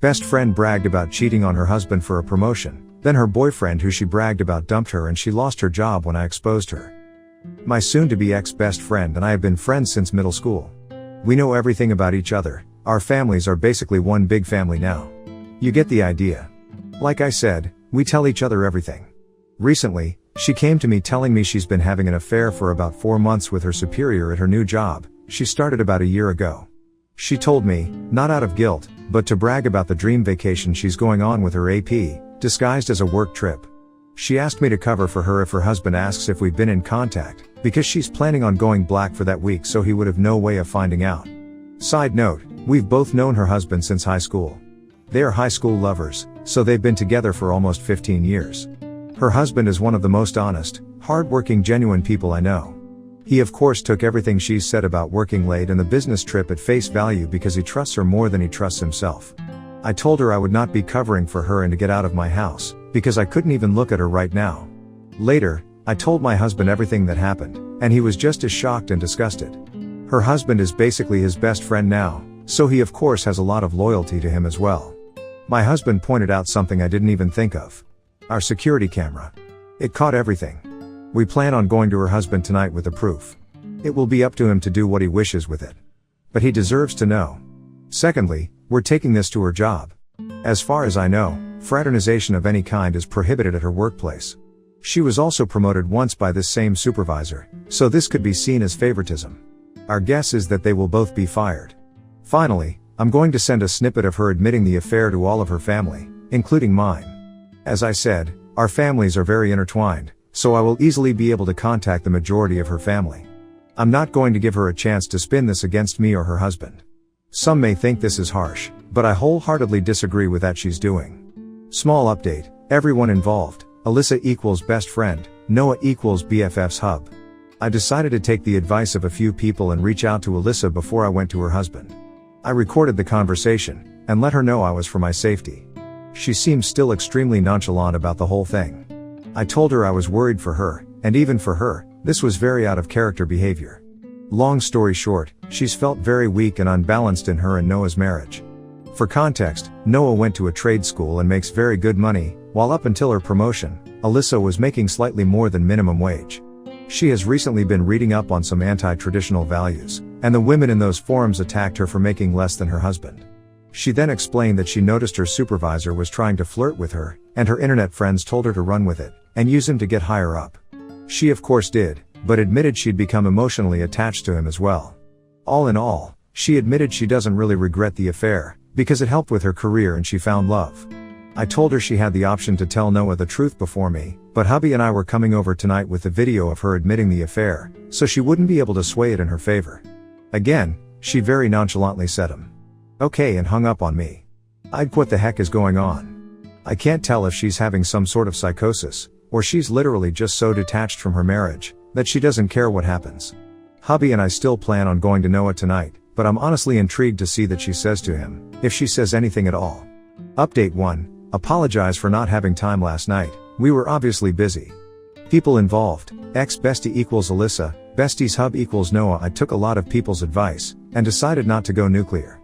Best friend bragged about cheating on her husband for a promotion. Then her boyfriend who she bragged about dumped her and she lost her job when I exposed her. My soon-to-be ex-best friend and I have been friends since middle school. We know everything about each other. Our families are basically one big family now. You get the idea. Like I said, we tell each other everything. Recently, she came to me telling me she's been having an affair for about 4 months with her superior at her new job. She started about a year ago. She told me, not out of guilt, but to brag about the dream vacation she's going on with her AP, disguised as a work trip. She asked me to cover for her if her husband asks if we've been in contact, because she's planning on going black for that week so he would have no way of finding out. Side note, we've both known her husband since high school. They are high school lovers, so they've been together for almost 15 years. Her husband is one of the most honest, hard-working, genuine people I know. He of course took everything she's said about working late and the business trip at face value because he trusts her more than he trusts himself. I told her I would not be covering for her and to get out of my house, because I couldn't even look at her right now. Later, I told my husband everything that happened, and he was just as shocked and disgusted. Her husband is basically his best friend now, so he of course has a lot of loyalty to him as well. My husband pointed out something I didn't even think of. Our security camera. It caught everything. We plan on going to her husband tonight with the proof. It will be up to him to do what he wishes with it. But he deserves to know. Secondly, we're taking this to her job. As far as I know, fraternization of any kind is prohibited at her workplace. She was also promoted once by this same supervisor, so this could be seen as favoritism. Our guess is that they will both be fired. Finally, I'm going to send a snippet of her admitting the affair to all of her family, including mine. As I said, our families are very intertwined, so I will easily be able to contact the majority of her family. I'm not going to give her a chance to spin this against me or her husband. Some may think this is harsh, but I wholeheartedly disagree with that she's doing. Small update, everyone involved, Alyssa equals best friend, Noah equals BFF's hub. I decided to take the advice of a few people and reach out to Alyssa before I went to her husband. I recorded the conversation, and let her know I was for my safety. She seems still extremely nonchalant about the whole thing. I told her I was worried for her, and even for her, this was very out of character behavior. Long story short, she's felt very weak and unbalanced in her and Noah's marriage. For context, Noah went to a trade school and makes very good money, while up until her promotion, Alyssa was making slightly more than minimum wage. She has recently been reading up on some anti-traditional values, and the women in those forums attacked her for making less than her husband. She then explained that she noticed her supervisor was trying to flirt with her, and her internet friends told her to run with it, and use him to get higher up. She of course did, but admitted she'd become emotionally attached to him as well. All in all, she admitted she doesn't really regret the affair, because it helped with her career and she found love. I told her she had the option to tell Noah the truth before me, but hubby and I were coming over tonight with the video of her admitting the affair, so she wouldn't be able to sway it in her favor. Again, she very nonchalantly said okay and hung up on me. What the heck is going on? I can't tell if she's having some sort of psychosis, or she's literally just so detached from her marriage, that she doesn't care what happens. Hubby and I still plan on going to Noah tonight, but I'm honestly intrigued to see that she says to him, if she says anything at all. Update 1, apologize for not having time last night, we were obviously busy. People involved, ex-bestie equals Alyssa, bestie's hub equals Noah. I took a lot of people's advice, and decided not to go nuclear.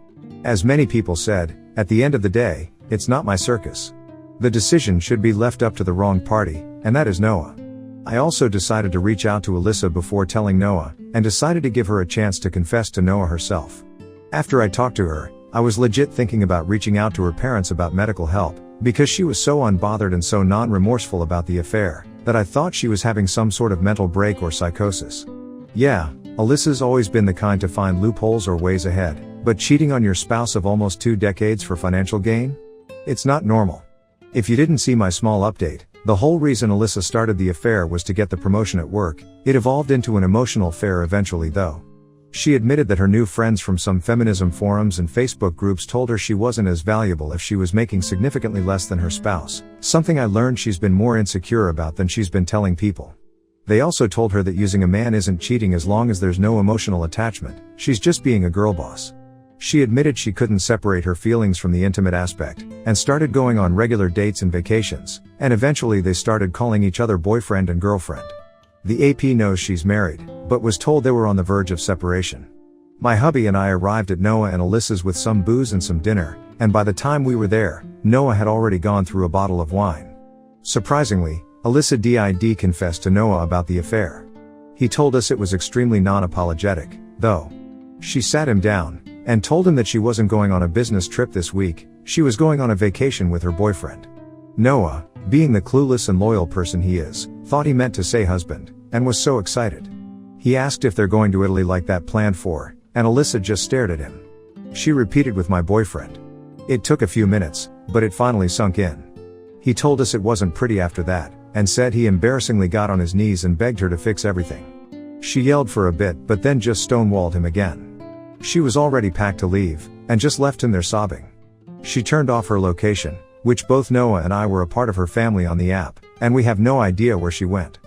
As many people said, at the end of the day, it's not my circus. The decision should be left up to the wrong party, and that is Noah. I also decided to reach out to Alyssa before telling Noah, and decided to give her a chance to confess to Noah herself. After I talked to her, I was legit thinking about reaching out to her parents about medical help, because she was so unbothered and so non-remorseful about the affair, that I thought she was having some sort of mental break or psychosis. Yeah, Alyssa's always been the kind to find loopholes or ways ahead, but cheating on your spouse of almost 2 decades for financial gain? It's not normal. If you didn't see my small update, the whole reason Alyssa started the affair was to get the promotion at work. It evolved into an emotional affair eventually though. She admitted that her new friends from some feminism forums and Facebook groups told her she wasn't as valuable if she was making significantly less than her spouse, something I learned she's been more insecure about than she's been telling people. They also told her that using a man isn't cheating as long as there's no emotional attachment, she's just being a girl boss. She admitted she couldn't separate her feelings from the intimate aspect, and started going on regular dates and vacations, and eventually they started calling each other boyfriend and girlfriend. The AP knows she's married, but was told they were on the verge of separation. My hubby and I arrived at Noah and Alyssa's with some booze and some dinner, and by the time we were there, Noah had already gone through a bottle of wine. Surprisingly, Alyssa did confess to Noah about the affair. He told us it was extremely non-apologetic, though. She sat him down, and told him that she wasn't going on a business trip this week, she was going on a vacation with her boyfriend. Noah, being the clueless and loyal person he is, thought he meant to say husband, and was so excited. He asked if they're going to Italy like that planned for, and Alyssa just stared at him. She repeated with my boyfriend. It took a few minutes, but it finally sunk in. He told us it wasn't pretty after that, and said he embarrassingly got on his knees and begged her to fix everything. She yelled for a bit but then just stonewalled him again. She was already packed to leave, and just left him there sobbing. She turned off her location, which both Noah and I were a part of her family on the app, and we have no idea where she went.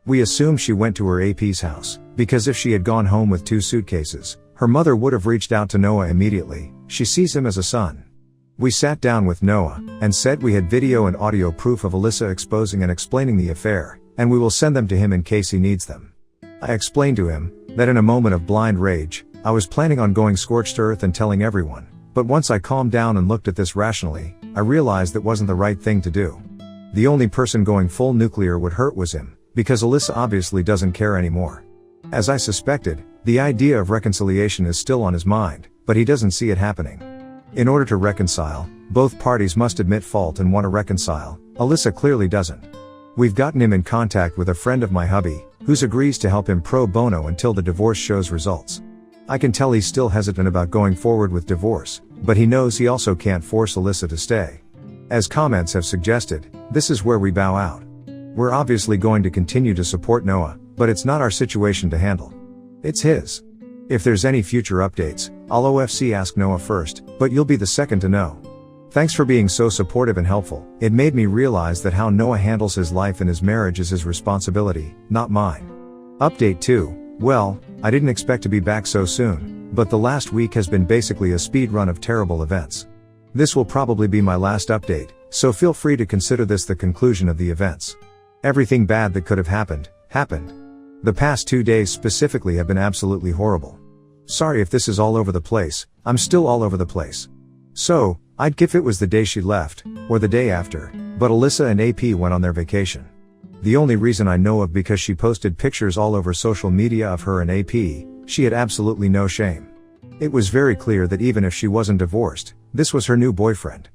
We assume she went to her AP's house, because if she had gone home with 2 suitcases, her mother would have reached out to Noah immediately. She sees him as a son. We sat down with Noah, and said we had video and audio proof of Alyssa exposing and explaining the affair, and we will send them to him in case he needs them. I explained to him, that in a moment of blind rage, I was planning on going scorched earth and telling everyone, but once I calmed down and looked at this rationally, I realized that wasn't the right thing to do. The only person going full nuclear would hurt was him, because Alyssa obviously doesn't care anymore. As I suspected, the idea of reconciliation is still on his mind, but he doesn't see it happening. In order to reconcile, both parties must admit fault and want to reconcile. Alyssa clearly doesn't. We've gotten him in contact with a friend of my hubby, who's agrees to help him pro bono until the divorce shows results. I can tell he's still hesitant about going forward with divorce, but he knows he also can't force Alyssa to stay. As comments have suggested, this is where we bow out. We're obviously going to continue to support Noah, but it's not our situation to handle. It's his. If there's any future updates, I'll OFC ask Noah first, but you'll be the second to know. Thanks for being so supportive and helpful. It made me realize that how Noah handles his life and his marriage is his responsibility, not mine. Update 2. Well, I didn't expect to be back so soon, but the last week has been basically a speed run of terrible events. This will probably be my last update, so feel free to consider this the conclusion of the events. Everything bad that could have happened, happened. The past 2 days specifically have been absolutely horrible. Sorry if this is all over the place, I'm still all over the place. So, I'd if it was the day she left, or the day after, but Alyssa and AP went on their vacation. The only reason I know of because she posted pictures all over social media of her and AP, she had absolutely no shame. It was very clear that even if she wasn't divorced, this was her new boyfriend.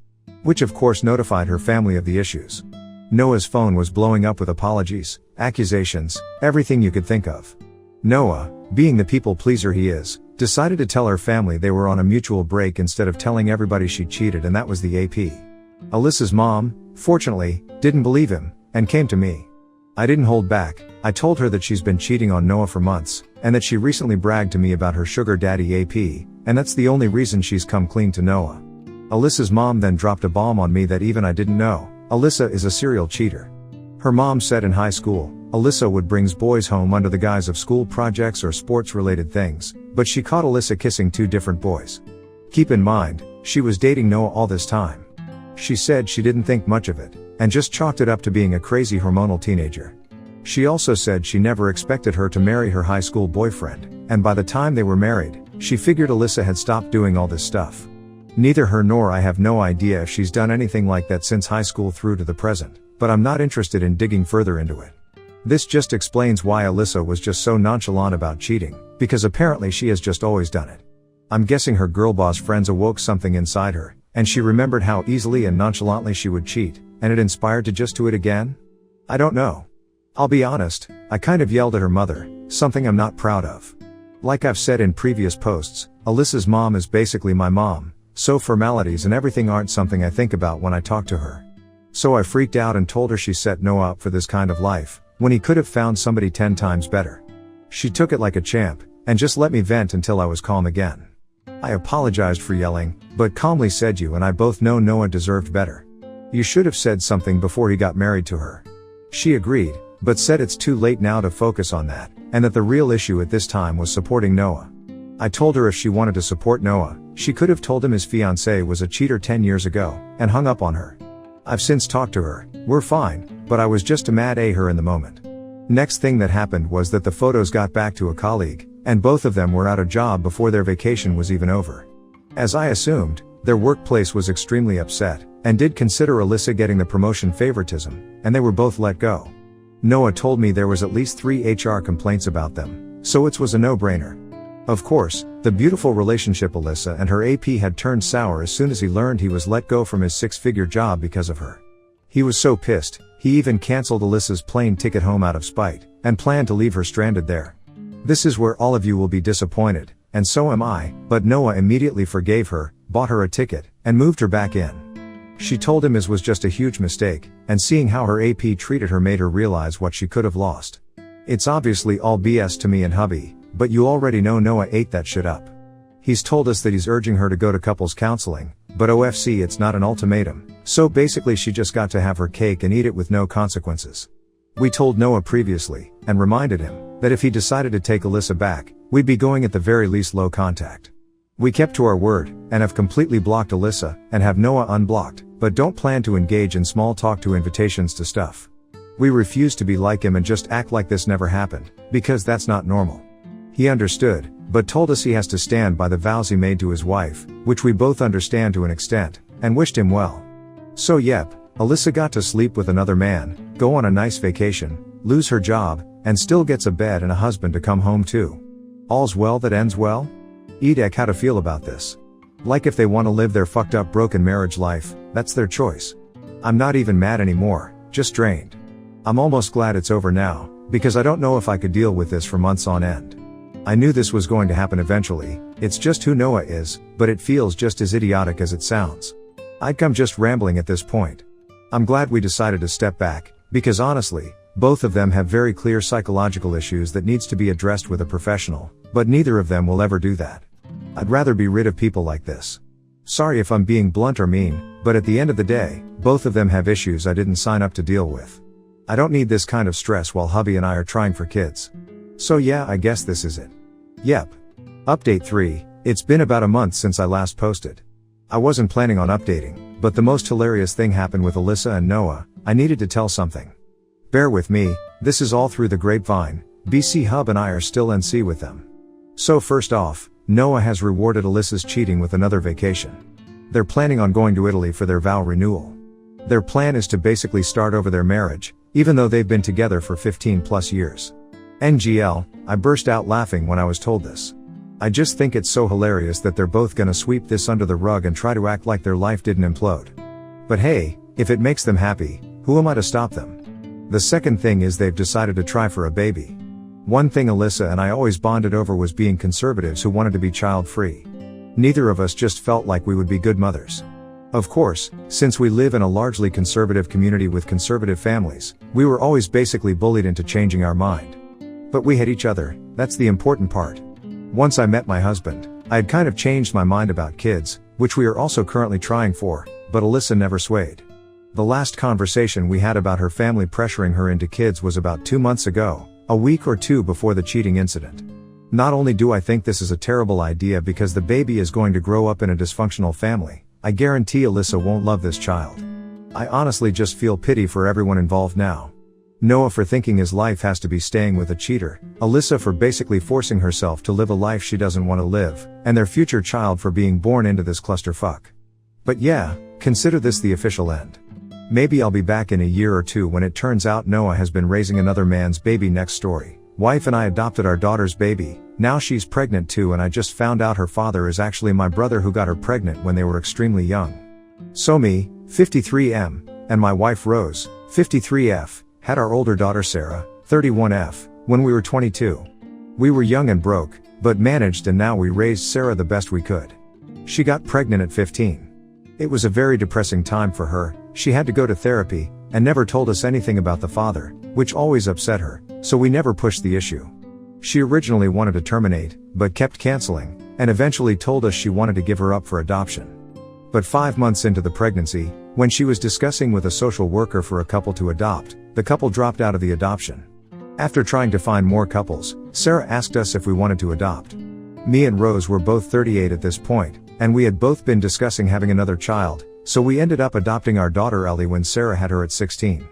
Which of course notified her family of the issues. Noah's phone was blowing up with apologies, accusations, everything you could think of. Noah, being the people pleaser he is, decided to tell her family they were on a mutual break instead of telling everybody she cheated, and that was the AP. Alyssa's mom, fortunately, didn't believe him, and came to me. I didn't hold back. I told her that she's been cheating on Noah for months, and that she recently bragged to me about her sugar daddy AP, and that's the only reason she's come clean to Noah. Alyssa's mom then dropped a bomb on me that even I didn't know. Alyssa is a serial cheater. Her mom said in high school, Alyssa would bring boys home under the guise of school projects or sports-related things, but she caught Alyssa kissing 2 different boys. Keep in mind, she was dating Noah all this time. She said she didn't think much of it, and just chalked it up to being a crazy hormonal teenager. She also said she never expected her to marry her high school boyfriend, and by the time they were married, she figured Alyssa had stopped doing all this stuff. Neither her nor I have no idea if she's done anything like that since high school through to the present, but I'm not interested in digging further into it. This just explains why Alyssa was just so nonchalant about cheating, because apparently she has just always done it. I'm guessing her girlboss friends awoke something inside her, and she remembered how easily and nonchalantly she would cheat, and it inspired to just do it again? I don't know. I'll be honest, I kind of yelled at her mother, something I'm not proud of. Like I've said in previous posts, Alyssa's mom is basically my mom, so formalities and everything aren't something I think about when I talk to her. So I freaked out and told her she set Noah up for this kind of life, when he could have found somebody 10 times better. She took it like a champ, and just let me vent until I was calm again. I apologized for yelling, but calmly said you and I both know Noah deserved better. You should have said something before he got married to her. She agreed, but said it's too late now to focus on that, and that the real issue at this time was supporting Noah. I told her if she wanted to support Noah, she could have told him his fiancée was a cheater 10 years ago, and hung up on her. I've since talked to her, we're fine, but I was just mad at her in the moment. Next thing that happened was that the photos got back to a colleague, and both of them were out of job before their vacation was even over. As I assumed, Their workplace was extremely upset, and did consider Alyssa getting the promotion favoritism, and they were both let go. Noah told me there was at least 3 HR complaints about them, so it was a no-brainer. Of course, the beautiful relationship Alyssa and her AP had turned sour as soon as he learned he was let go from his 6-figure job because of her. He was so pissed, he even cancelled Alyssa's plane ticket home out of spite, and planned to leave her stranded there. This is where all of you will be disappointed, and so am I, but Noah immediately forgave her, bought her a ticket, and moved her back in. She told him it was just a huge mistake, and seeing how her AP treated her made her realize what she could have lost. It's obviously all BS to me and hubby, but you already know Noah ate that shit up. He's told us that he's urging her to go to couples counseling, but OFC it's not an ultimatum, so basically she just got to have her cake and eat it with no consequences. We told Noah previously, and reminded him, that if he decided to take Alyssa back, we'd be going at the very least low contact. We kept to our word, and have completely blocked Alyssa, and have Noah unblocked, but don't plan to engage in small talk to invitations to stuff. We refuse to be like him and just act like this never happened, because that's not normal. He understood, but told us he has to stand by the vows he made to his wife, which we both understand to an extent, and wished him well. So yep, Alyssa got to sleep with another man, go on a nice vacation, lose her job, and still gets a bed and a husband to come home to. All's well that ends well? Edek how to feel about this. Like if they want to live their fucked up broken marriage life, that's their choice. I'm not even mad anymore, just drained. I'm almost glad it's over now, because I don't know if I could deal with this for months on end. I knew this was going to happen eventually, it's just who Noah is, but it feels just as idiotic as it sounds. I'd come just rambling at this point. I'm glad we decided to step back, because honestly, both of them have very clear psychological issues that needs to be addressed with a professional, but neither of them will ever do that. I'd rather be rid of people like this. Sorry if I'm being blunt or mean, but at the end of the day, both of them have issues I didn't sign up to deal with. I don't need this kind of stress while hubby and I are trying for kids. So yeah, I guess this is it. Yep. Update 3, it's been about a month since I last posted. I wasn't planning on updating, but the most hilarious thing happened with Alyssa and Noah, I needed to tell something. Bear with me, this is all through the grapevine, BC Hub and I are still NC with them. So first off, Noah has rewarded Alyssa's cheating with another vacation. They're planning on going to Italy for their vow renewal. Their plan is to basically start over their marriage, even though they've been together for 15 plus years. NGL, I burst out laughing when I was told this. I just think it's so hilarious that they're both gonna sweep this under the rug and try to act like their life didn't implode. But hey, if it makes them happy, who am I to stop them? The second thing is they've decided to try for a baby. One thing Alyssa and I always bonded over was being conservatives who wanted to be child-free. Neither of us just felt like we would be good mothers. Of course, since we live in a largely conservative community with conservative families, we were always basically bullied into changing our mind. But we had each other, that's the important part. Once I met my husband, I had kind of changed my mind about kids, which we are also currently trying for, but Alyssa never swayed. The last conversation we had about her family pressuring her into kids was about 2 months ago, a week or two before the cheating incident. Not only do I think this is a terrible idea because the baby is going to grow up in a dysfunctional family, I guarantee Alyssa won't love this child. I honestly just feel pity for everyone involved now. Noah for thinking his life has to be staying with a cheater, Alyssa for basically forcing herself to live a life she doesn't want to live, and their future child for being born into this clusterfuck. But yeah, consider this the official end. Maybe I'll be back in a year or two when it turns out Noah has been raising another man's baby. Next story. Wife and I adopted our daughter's baby, now she's pregnant too, and I just found out her father is actually my brother who got her pregnant when they were extremely young. So me, 53M, and my wife Rose, 53F, had our older daughter Sarah, 31F, when we were 22. We were young and broke, but managed, and now we raised Sarah the best we could. She got pregnant at 15. It was a very depressing time for her, she had to go to therapy, and never told us anything about the father, which always upset her, so we never pushed the issue. She originally wanted to terminate, but kept canceling, and eventually told us she wanted to give her up for adoption. But 5 months into the pregnancy, when she was discussing with a social worker for a couple to adopt, the couple dropped out of the adoption. After trying to find more couples, Sarah asked us if we wanted to adopt. Me and Rose were both 38 at this point, and we had both been discussing having another child, so we ended up adopting our daughter Ellie when Sarah had her at 16.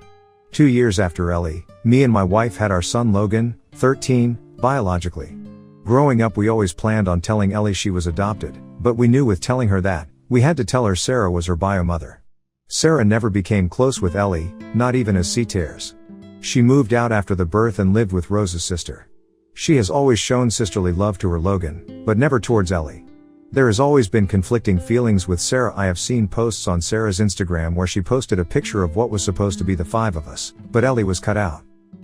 2 years after Ellie, me and my wife had our son Logan, 13, biologically. Growing up we always planned on telling Ellie she was adopted, but we knew with telling her that, We had to tell her Sarah was her bio mother. Sarah never became close with Ellie, not even as C-tears. She moved out after the birth and lived with Rose's sister. She has always shown sisterly love to her Logan, but never towards Ellie. There has always been conflicting feelings with Sarah. I have seen posts on Sarah's Instagram where she posted a picture of what was supposed to be the 5 of us, but Ellie was cut out.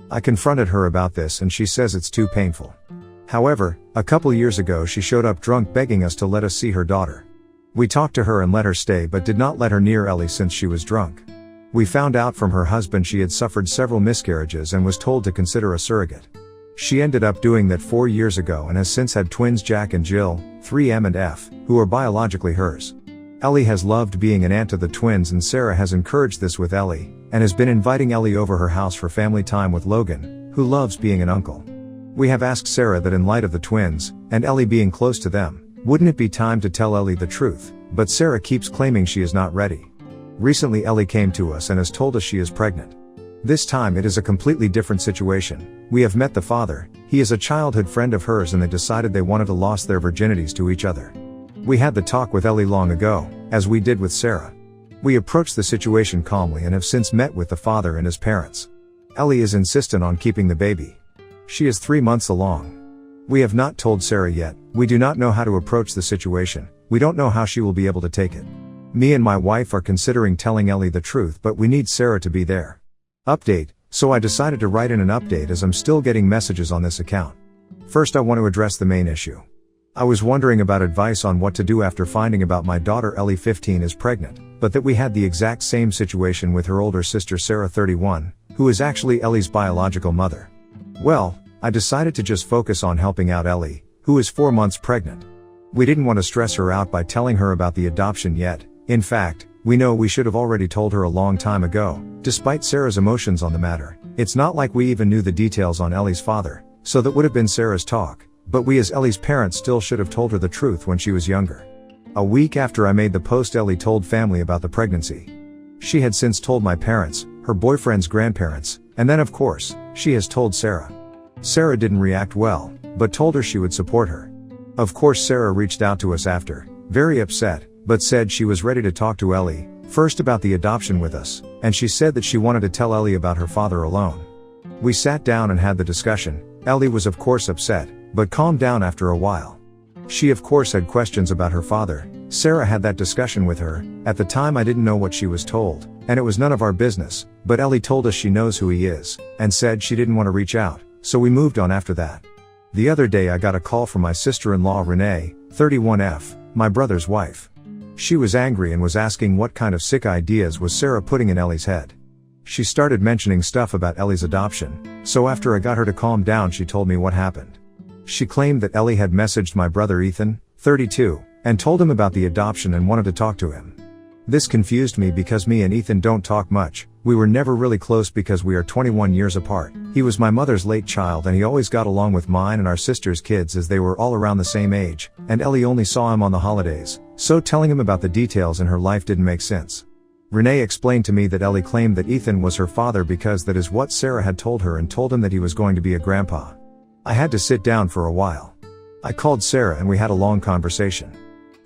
I confronted her about this and she says it's too painful. However, a couple years ago she showed up drunk begging us to let us see her daughter. We talked to her and let her stay but did not let her near Ellie since she was drunk. We found out from her husband she had suffered several miscarriages and was told to consider a surrogate. She ended up doing that 4 years ago and has since had twins Jack and Jill, 3M and F, who are biologically hers. Ellie has loved being an aunt to the twins and Sarah has encouraged this with Ellie, and has been inviting Ellie over her house for family time with Logan, who loves being an uncle. We have asked Sarah that in light of the twins, and Ellie being close to them, wouldn't it be time to tell Ellie the truth, but Sarah keeps claiming she is not ready. Recently Ellie came to us and has told us she is pregnant. This time it is a completely different situation. We have met the father, he is a childhood friend of hers and they decided they wanted to lose their virginities to each other. We had the talk with Ellie long ago, as we did with Sarah. We approached the situation calmly and have since met with the father and his parents. Ellie is insistent on keeping the baby. She is 3 months along. We have not told Sarah yet, we do not know how to approach the situation, we don't know how she will be able to take it. Me and my wife are considering telling Ellie the truth but we need Sarah to be there. Update, so I decided to write in an update as I'm still getting messages on this account. First I want to address the main issue. I was wondering about advice on what to do after finding about my daughter Ellie 15 is pregnant, but that we had the exact same situation with her older sister Sarah 31, who is actually Ellie's biological mother. Well, I decided to just focus on helping out Ellie, who is 4 months pregnant. We didn't want to stress her out by telling her about the adoption yet. In fact, we know we should have already told her a long time ago, despite Sarah's emotions on the matter. It's not like we even knew the details on Ellie's father, so that would have been Sarah's talk, but we as Ellie's parents still should have told her the truth when she was younger. A week after I made the post Ellie told family about the pregnancy. She had since told my parents, her boyfriend's grandparents, and then of course, she has told Sarah. Sarah didn't react well, but told her she would support her. Of course Sarah reached out to us after, very upset, but said she was ready to talk to Ellie, first about the adoption with us, and she said that she wanted to tell Ellie about her father alone. We sat down and had the discussion. Ellie was of course upset, but calmed down after a while. She of course had questions about her father. Sarah had that discussion with her. At the time I didn't know what she was told, and it was none of our business, but Ellie told us she knows who he is, and said she didn't want to reach out, so we moved on after that. The other day I got a call from my sister-in-law Renee, 31F, my brother's wife. She was angry and was asking what kind of sick ideas was Sarah putting in Ellie's head. She started mentioning stuff about Ellie's adoption, so after I got her to calm down she told me what happened. She claimed that Ellie had messaged my brother Ethan, 32, and told him about the adoption and wanted to talk to him. This confused me because me and Ethan don't talk much. We were never really close because we are 21 years apart. He was my mother's late child and he always got along with mine and our sister's kids as they were all around the same age, and Ellie only saw him on the holidays, so telling him about the details in her life didn't make sense. Renee explained to me that Ellie claimed that Ethan was her father because that is what Sarah had told her and told him that he was going to be a grandpa. I had to sit down for a while. I called Sarah and we had a long conversation.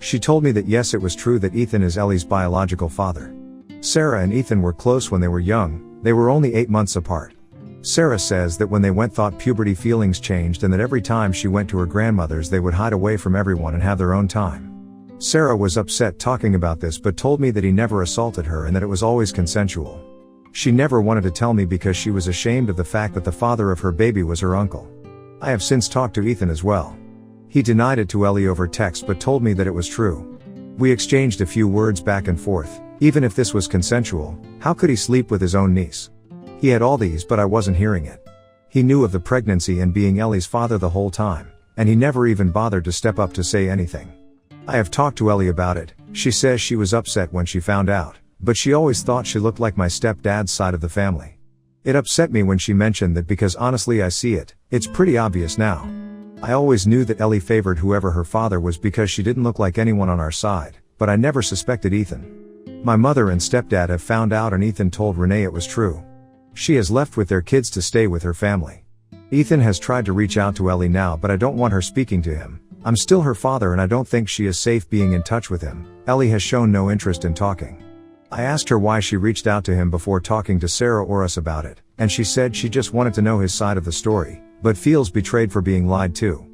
She told me that yes, it was true that Ethan is Ellie's biological father. Sarah and Ethan were close when they were young, they were only 8 months apart. Sarah says that when they went thought puberty feelings changed and that every time she went to her grandmother's they would hide away from everyone and have their own time. Sarah was upset talking about this but told me that he never assaulted her and that it was always consensual. She never wanted to tell me because she was ashamed of the fact that the father of her baby was her uncle. I have since talked to Ethan as well. He denied it to Ellie over text but told me that it was true. We exchanged a few words back and forth. Even if this was consensual, how could he sleep with his own niece? He had all these but I wasn't hearing it. He knew of the pregnancy and being Ellie's father the whole time, and he never even bothered to step up to say anything. I have talked to Ellie about it. She says she was upset when she found out, but she always thought she looked like my stepdad's side of the family. It upset me when she mentioned that because honestly I see it, it's pretty obvious now. I always knew that Ellie favored whoever her father was because she didn't look like anyone on our side, but I never suspected Ethan. My mother and stepdad have found out and Ethan told Renee it was true. She has left with their kids to stay with her family. Ethan has tried to reach out to Ellie now but I don't want her speaking to him, I'm still her father and I don't think she is safe being in touch with him. Ellie has shown no interest in talking. I asked her why she reached out to him before talking to Sarah or us about it, and she said she just wanted to know his side of the story, but feels betrayed for being lied to.